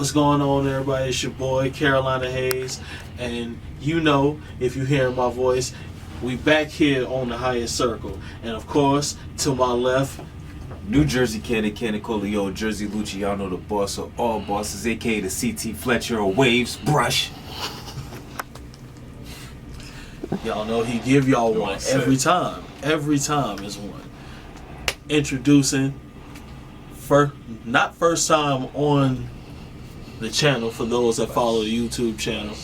What's going on, everybody? It's your boy, Carolina Hayes. And you know, if you hear my voice, we back here on the highest circle. And of course, to my left, New Jersey Cannon Colio, Jersey Luciano, the boss of all bosses, aka the CT Fletcher of Waves Brush. y'all know he give y'all one every time. Every time is one. Introducing, not first time on the channel for those that follow the YouTube channel.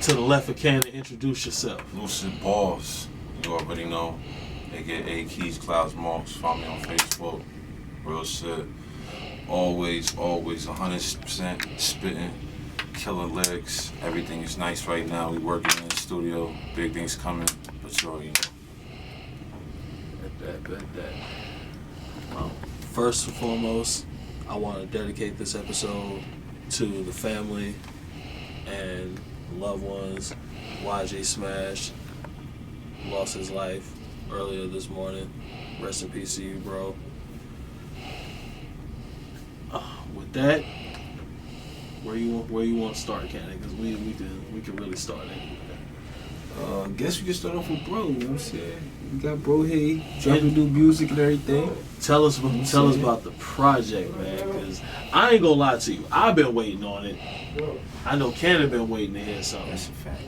To the left of Cannon, introduce yourself. Lucid Barz, you already know, aka Kige, Cloudz, Marks. Follow me on Facebook. Real shit. Always 100% spitting, killing lyrics. Everything is nice right now. We working in the studio. Big things coming, but you already know. First and foremost, I want to dedicate this episode to the family and loved ones. YJ Smash lost his life earlier this morning. Rest in peace to you, bro. With that, where you want to start, Cannon? Because we can really start it. Guess we can start off with bro, you know what I'm saying? We got bro here, dropping new music and everything. Tell us about the project, man, because I ain't gonna lie to you. I've been waiting on it. I know Cannon been waiting to hear something. That's a fact.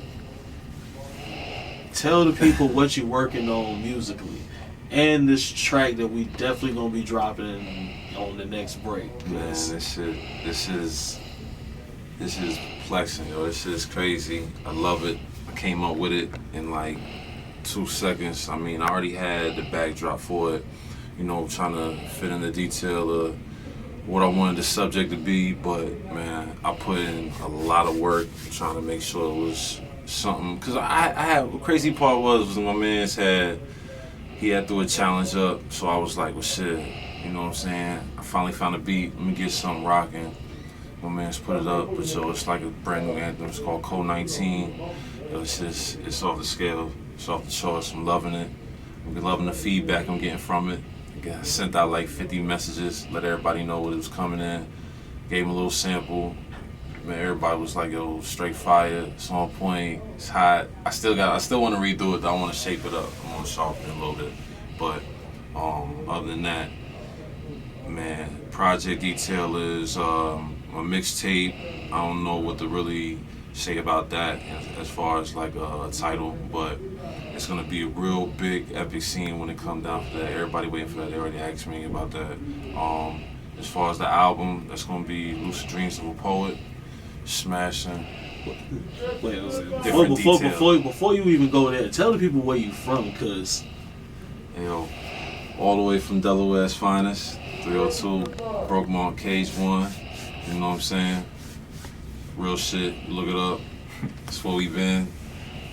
Tell the people what you're working on musically. And this track that we definitely gonna be dropping on the next break. Man, this is perplexing, yo. This shit is crazy. I love it. I came up with it in like 2 seconds. I mean, I already had the backdrop for it, you know, trying to fit in the detail of what I wanted the subject to be, but man, I put in a lot of work trying to make sure it was something. Cause I had, the crazy part was my man's he had threw a challenge up, so I was like, well shit, you know what I'm saying? I finally found a beat, let me get something rocking. My man's put it up, but yo, it's like a brand new anthem. It's called Code 19. Yo, it's off the scale, it's off the charts. I'm loving it. I'm loving the feedback I'm getting from it. I sent out like 50 messages, let everybody know what it was coming in. Gave him a little sample. Man, everybody was like, yo, straight fire. It's on point. It's hot. I still want to redo it. Though. I want to shape it up. I want to sharpen it a little bit. But other than that, man, project detail is a mixtape. I don't know what to really say about that as far as like a title, but it's gonna be a real big epic scene when it comes down to that. Everybody waiting for that. They already asked me about that. As far as the album, that's gonna be Lucid Dreams of a Poet, smashing. Wait, before you even go there, tell the people where you from, cause yo, all the way from Delaware's finest, 302 Brokemont Cage 1. You know what I'm saying? Real shit. Look it up. That's where we been.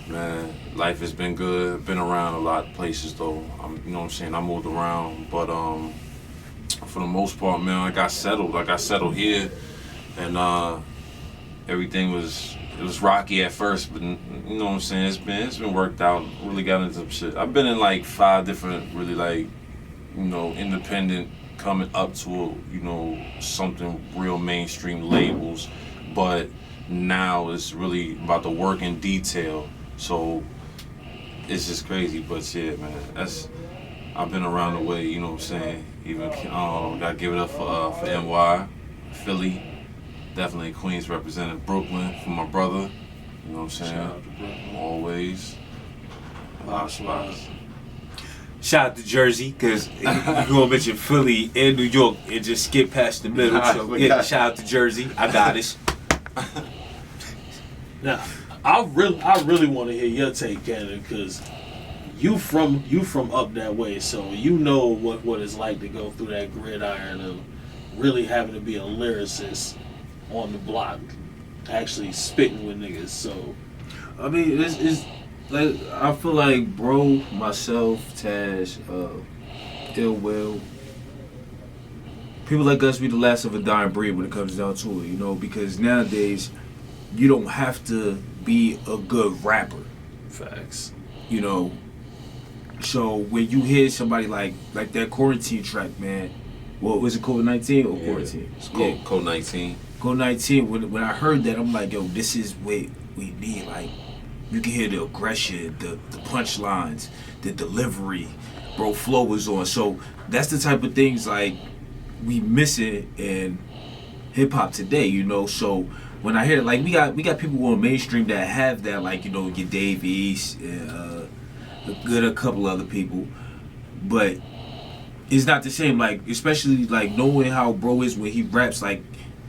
Man, life has been good. Been around a lot of places though. You know what I'm saying? I moved around, but for the most part, man, I got settled here, and everything was rocky at first, but you know what I'm saying? It's been worked out. Really got into some shit. I've been in like 5 different, really like, you know, independent, coming up to something real mainstream labels, but now it's really about the work in detail. So it's just crazy, but yeah, man, I've been around the way, you know what I'm saying? Even gotta give it up for NY, Philly, definitely Queens represented, Brooklyn for my brother, you know what I'm saying? Always. A lot of spots. Shout out to Jersey, because you're gonna mention Philly and New York and just skip past the middle. So yeah, shout out to Jersey. I got this. Now, I really want to hear your take, Cannon, because you from up that way, so you know what it's like to go through that gridiron of really having to be a lyricist on the block, actually spitting with niggas. So, I mean, it's like, I feel like bro, myself, Taz, Ill Will, people like us be the last of a dying breed when it comes down to it, you know, because nowadays you don't have to be a good rapper. Facts. You know, so when you hear somebody like that Quarantine track, man, What was it, COVID-19 or quarantine? It's COVID-19. COVID-19. When I heard that, I'm like, yo, this is what we need. Like, you can hear the aggression, the punchlines, the delivery. Bro, flow was on. So that's the type of things like we missing in hip hop today, you know. So when I hear it, like we got people on mainstream that have that, like, you know, your Dave East, a couple other people, but it's not the same. Like, especially like knowing how bro is when he raps. Like,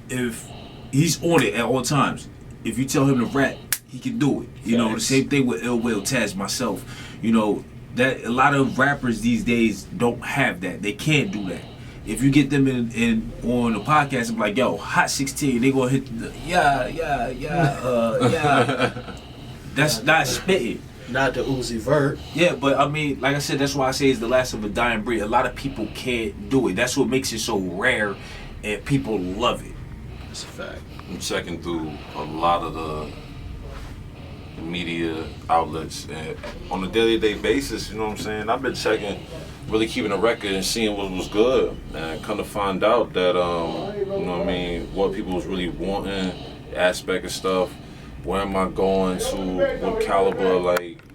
if he's on it at all times, if you tell him to rap, he can do it. You know, the same thing with Ill Will, Taz, myself. You know, that a lot of rappers these days don't have that. They can't do that. If you get them in on a podcast and be like, yo, Hot 16, they gonna hit the yeah. That's not spitting. Not the Uzi Vert. Yeah, but I mean, like I said, that's why I say it's the last of a dying breed. A lot of people can't do it. That's what makes it so rare, and people love it. That's a fact. I'm checking through a lot of the media outlets and on a day-to-day basis, you know what I'm saying? I've been checking, really keeping a record and seeing what was good, and come to find out that you know what I mean, what people was really wanting, aspect of stuff. Where am I going to? What caliber,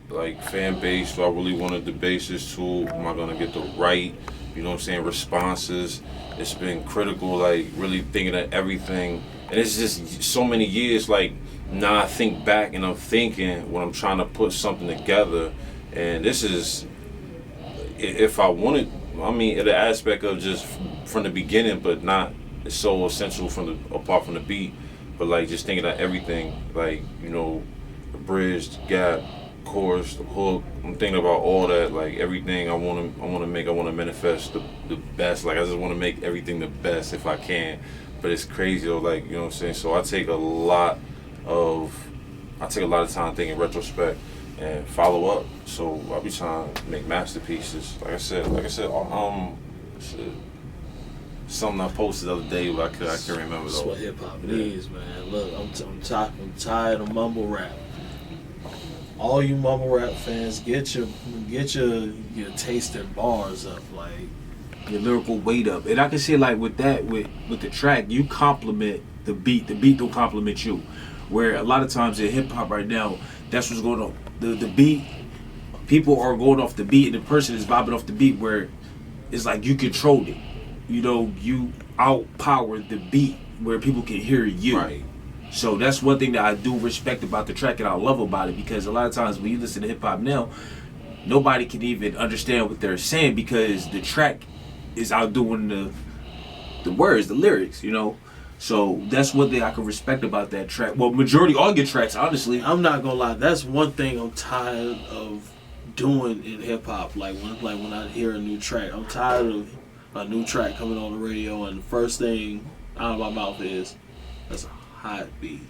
like fan base do I really want to debase this to? Am I gonna get the right, you know what I'm saying, responses? It's been critical, like really thinking of everything, and it's just so many years. Like, now I think back and I'm thinking when I'm trying to put something together, and this is, if I wanted, I mean, the aspect of just from the beginning, but not so essential apart from the beat, but like just thinking of everything, like, you know, the bridge, the gap, chorus, the hook. I'm thinking about all that, like everything I want to manifest the best. Like, I just want to make everything the best if I can. But it's crazy though, like, you know what I'm saying? So I take a lot of time thinking retrospect and follow up. So I'll be trying to make masterpieces. Like I said, shit. Something I posted the other day, but I can't remember though. That's what hip hop is, man. Look, I'm tired of mumble rap. All you mumble rap fans, get your tasting bars up, like your lyrical weight up. And I can say, like, with the track, you compliment the beat. The beat don't compliment you. Where a lot of times in hip hop right now, that's what's going on. The beat, people are going off the beat, and the person is vibing off the beat. Where it's like you controlled it. You know, you outpowered the beat where people can hear you. Right. So that's one thing that I do respect about the track and I love about it, because a lot of times when you listen to hip hop now, nobody can even understand what they're saying because the track is outdoing the words, the lyrics, you know. So that's one thing I can respect about that track. Well, majority all your tracks, honestly. I'm not gonna lie, that's one thing I'm tired of doing in hip hop. Like when I hear a new track, I'm tired of a new track coming on the radio and the first thing out of my mouth is, that's a hot beat.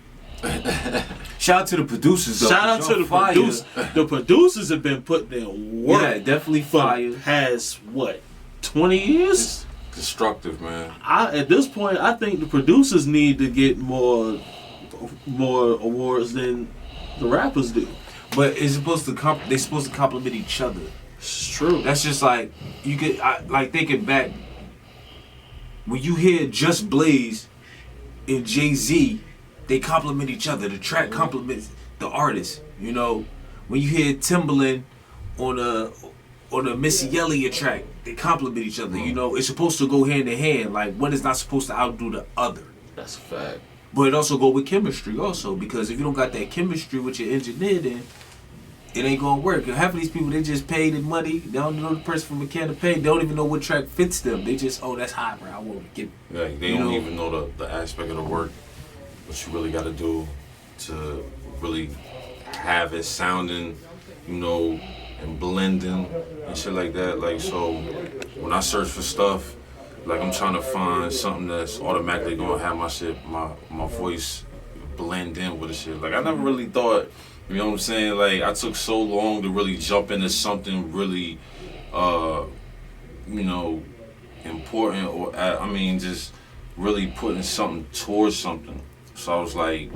Shout out to the producers though. Shout out to the producers. The producers have been putting in work. Yeah, definitely fire. For the past, 20 years? It's destructive, man. At this point, I think the producers need to get more awards than the rappers do. But it's supposed to they're supposed to compliment each other. It's true. That's just like, you could, like thinking back, when you hear Just Blaze and Jay-Z, they compliment each other. The track compliments the artist. You know, when you hear Timbaland on a Missy Elliott track, they compliment each other. You know, it's supposed to go hand in hand. Like, one is not supposed to outdo the other. That's a fact. But it also go with chemistry also, because if you don't got that chemistry with your engineer, then it ain't gonna work. Half of these people, they just paid in money. They don't know the person from a can of paint. They don't even know what track fits them. They just, oh, that's hot, bro. I want to get. Like, they don't even know the aspect of the work, what you really got to do to really have it sounding, you know, and blending and shit like that. Like, so when I search for stuff, like, I'm trying to find something that's automatically gonna have my shit, my voice blend in with the shit. Like, I never really thought. You know what I'm saying? Like, I took so long to really jump into something really, you know, important, or just really putting something towards something. So I was like,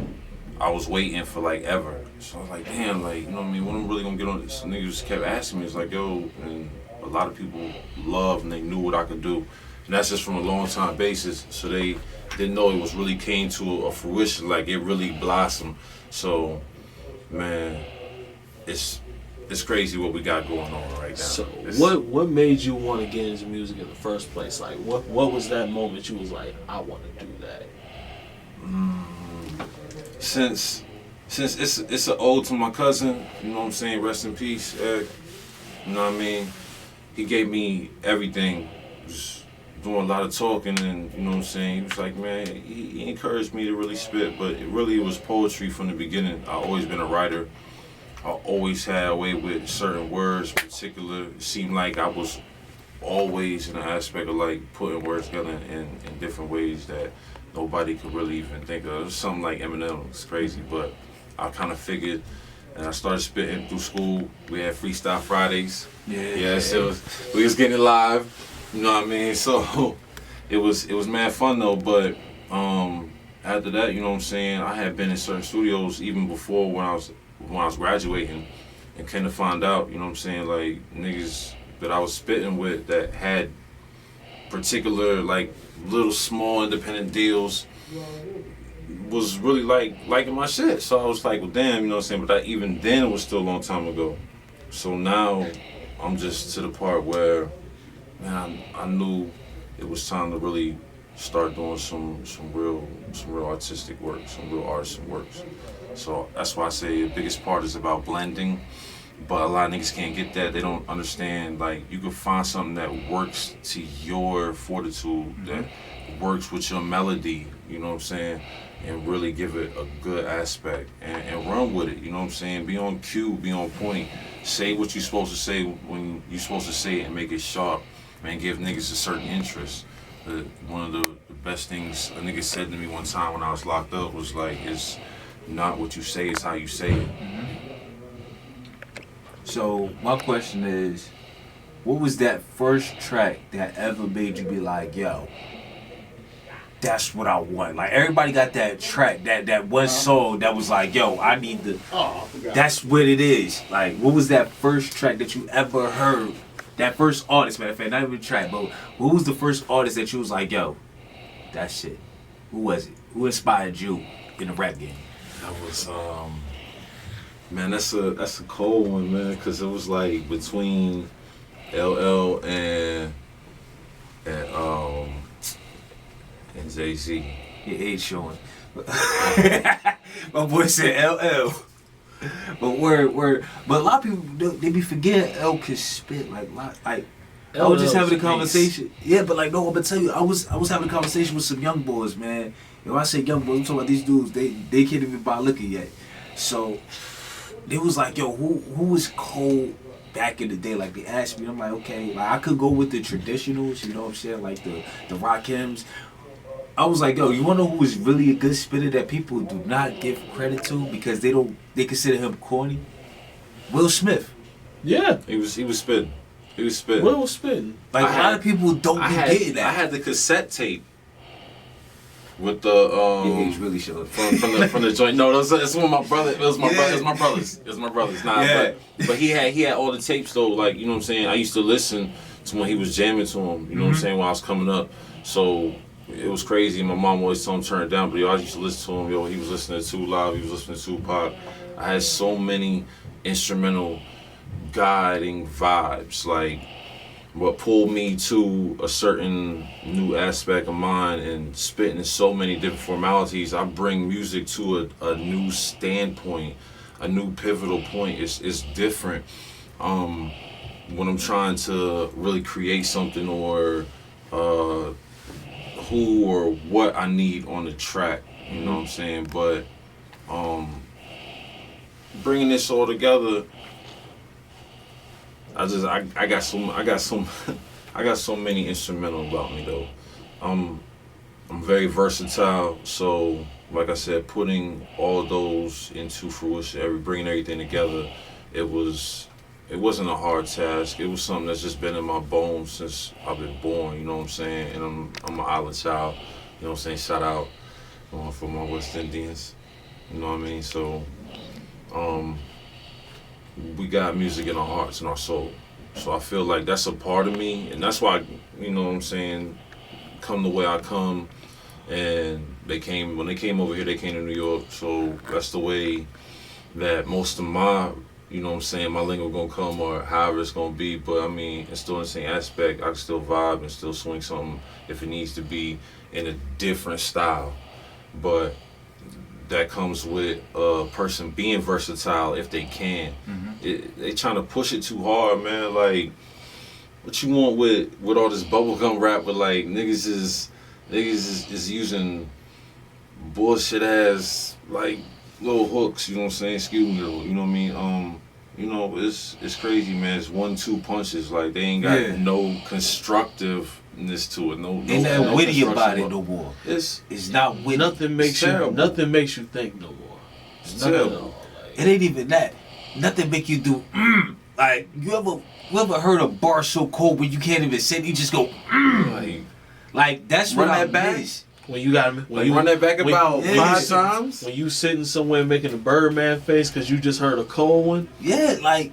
I was waiting for like ever. So I was like, damn, like, you know what I mean? When I'm really gonna get on this? Niggas just kept asking me. It's like, yo, and a lot of people loved and they knew what I could do. And that's just from a long time basis. So they didn't know it was really came to a fruition, like it really blossomed. So, man, it's crazy what we got going on right now. So what made you want to get into music in the first place? Like what was that moment you was like, I want to do that? Since it's an ode to my cousin, you know what I'm saying, rest in peace, Ed. You know what I mean? He gave me everything, just doing a lot of talking, and you know what I'm saying, he was like, man, he encouraged me to really spit, but it really was poetry from the beginning. I've always been a writer. I always had a way with certain words in particular. It seemed like I was always in the aspect of like putting words together in different ways that nobody could really even think of. It was something like Eminem. It's crazy, but I kind of figured, and I started spitting through school. We had Freestyle Fridays. Yeah, so we was getting it live. You know what I mean? So it was mad fun though. But after that, you know what I'm saying, I had been in certain studios even before when I was graduating, and kind of find out, you know what I'm saying, like niggas that I was spitting with that had particular like little small independent deals was really liking my shit. So I was like, well damn, you know what I'm saying, but that even then was still a long time ago. So now I'm just to the part where, man, I knew it was time to really start doing some real artistic work, some real artisan works. So that's why I say the biggest part is about blending, but a lot of niggas can't get that. They don't understand, like, you can find something that works to your fortitude, that works with your melody, you know what I'm saying, and really give it a good aspect and run with it, you know what I'm saying, be on cue, be on point, say what you're supposed to say when you're supposed to say it and make it sharp, man, give niggas a certain interest. One of the best things a nigga said to me one time when I was locked up was like, it's not what you say, it's how you say it. So my question is, what was that first track that ever made you be like, yo, that's what I want? Like, everybody got that track, that one song that was like, yo, I need to, that's what it is. Like, what was that first track that you ever heard? That first artist, matter of fact, not even track, but who was the first artist that you was like, yo, that shit? Who was it? Who inspired you in the rap game? That was, man, that's a cold one, man, because it was like between LL and Jay-Z. Your age showing. My boy said LL. But word. But a lot of people, they be forgetting L can spit like I was just having a conversation. Yeah, but like, no, I'm gonna tell you, I was having a conversation with some young boys, man. And when I say young boys, I'm talking about these dudes, they can't even buy liquor yet. So they was like, yo, who was cold back in the day? Like, they asked me, I'm like, okay, like I could go with the traditionals, you know what I'm saying, like the Rakims. I was like, yo, you wanna know who is really a good spitter that people do not give credit to because they consider him corny? Will Smith. Yeah. He was spitting. He was spitting. Will was spitting. Like, a lot of people don't be getting that. I had the cassette tape with the Your age really showed. from the joint. No, it's one of my brothers. It was my brothers. It was my brothers. Nah, Yeah. but he had all the tapes though. Like, you know what I'm saying. I used to listen to when he was jamming to him. You know what I'm saying, when I was coming up. So it was crazy. My mom always told him to turn it down, but I used to listen to him. Yo, he was listening to Live. He was listening to Tupac. I had so many instrumental guiding vibes, like what pulled me to a certain new aspect of mine, and spitting in so many different formalities. I bring music to a new standpoint, a new pivotal point. It's different when I'm trying to really create something, or who or what I need on the track, you know what I'm saying? But bringing this all together, I got so many instrumental about me though. I'm very versatile, so like I said, putting all those into fruition, bringing everything together, it wasn't a hard task. It was something that's just been in my bones since I've been born, you know what I'm saying? And I'm an island child, you know what I'm saying? Shout out for my West Indians, you know what I mean? So we got music in our hearts and our soul. So I feel like that's a part of me, and that's why, you know what I'm saying, come the way I come, and when they came over here, they came to New York. So that's the way that most of my, you know what I'm saying, my lingo gonna come or however it's gonna be. But I mean, it's still in the same aspect. I can still vibe and still swing something if it needs to be in a different style. But that comes with a person being versatile if they can. They trying to push it too hard, man. Like, what you want with all this bubblegum rap? But like niggas is using bullshit ass like little hooks. You know what I'm saying? Excuse me, you know what I mean? You know, it's crazy, man. It's 1-2 punches. Like, they ain't got no constructiveness to it. No, Ain't nothing witty construction about it no more. It's not witty. Nothing makes you think no more. It's terrible. It ain't even that. Nothing make you do like you ever heard a bar so cold when you can't even say it, you just go like that's Run what I that back? miss. When you got when you Run that back about 5 times. When you sitting somewhere making a Birdman face because you just heard a cold one. Yeah, like